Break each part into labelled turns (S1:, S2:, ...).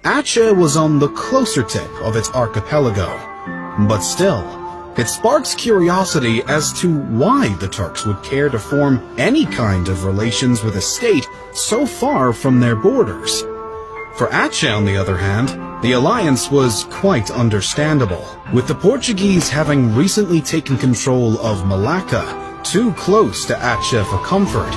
S1: Aceh was on the closer tip of its archipelago, but still, it sparks curiosity as to why the Turks would care to form any kind of relations with a state so far from their borders. For Aceh, on the other hand, the alliance was quite understandable, with the Portuguese having recently taken control of Malacca, too close to Aceh for comfort.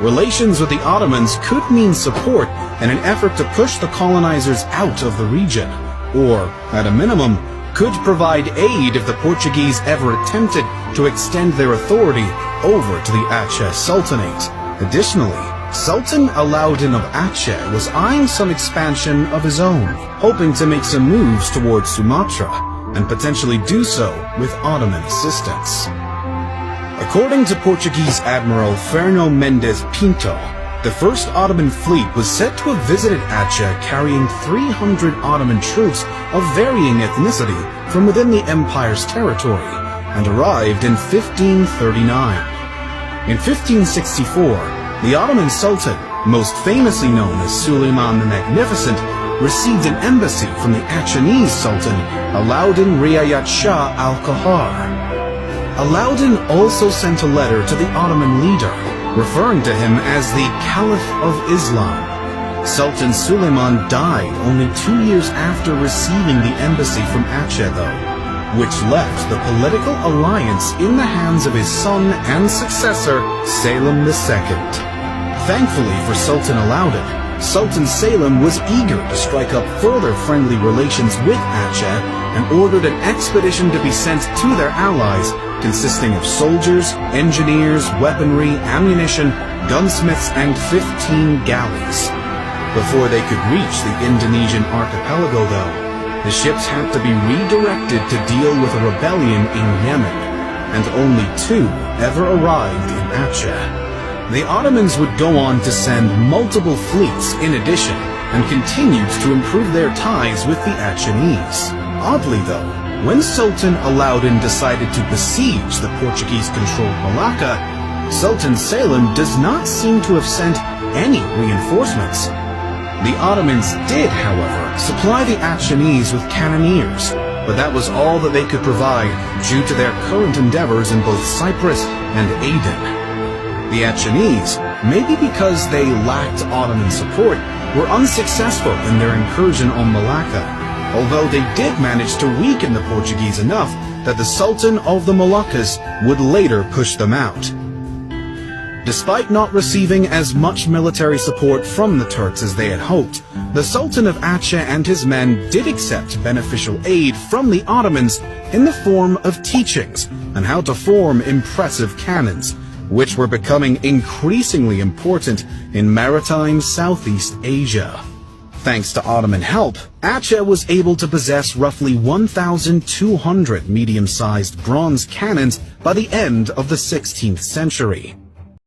S1: Relations with the Ottomans could mean support in an effort to push the colonizers out of the region, or, at a minimum, could provide aid if the Portuguese ever attempted to extend their authority over to the Aceh Sultanate. Additionally, Sultan Alauddin of Aceh was eyeing some expansion of his own, hoping to make some moves towards Sumatra, and potentially do so with Ottoman assistance. According to Portuguese Admiral Fernão Mendes Pinto, the first Ottoman fleet was said to have visited Aceh carrying 300 Ottoman troops of varying ethnicity from within the empire's territory, and arrived in 1539. In 1564, the Ottoman Sultan, most famously known as Suleiman the Magnificent, received an embassy from the Achenese Sultan Alauddin Riayat Shah al-Qahar. Alauddin also sent a letter to the Ottoman leader, referring to him as the Caliph of Islam. Sultan Suleiman died only 2 years after receiving the embassy from Aceh though, which left the political alliance in the hands of his son and successor, Selim II. Thankfully for Sultan Alauddin, Sultan Selim was eager to strike up further friendly relations with Aceh and ordered an expedition to be sent to their allies, consisting of soldiers, engineers, weaponry, ammunition, gunsmiths, and 15 galleys. Before they could reach the Indonesian archipelago though, the ships had to be redirected to deal with a rebellion in Yemen, and only 2 ever arrived in Aceh. The Ottomans would go on to send multiple fleets in addition, and continued to improve their ties with the Achenese. Oddly though, when Sultan Alauddin decided to besiege the Portuguese-controlled Malacca, Sultan Selim does not seem to have sent any reinforcements. The Ottomans did, however, supply the Achenese with cannoneers, but that was all that they could provide due to their current endeavors in both Cyprus and Aden. The Achenese, maybe because they lacked Ottoman support, were unsuccessful in their incursion on Malacca, although they did manage to weaken the Portuguese enough that the Sultan of the Moluccas would later push them out. Despite not receiving as much military support from the Turks as they had hoped, the Sultan of Aceh and his men did accept beneficial aid from the Ottomans in the form of teachings on how to form impressive cannons, which were becoming increasingly important in maritime Southeast Asia. Thanks to Ottoman help, Aceh was able to possess roughly 1,200 medium-sized bronze cannons by the end of the 16th century.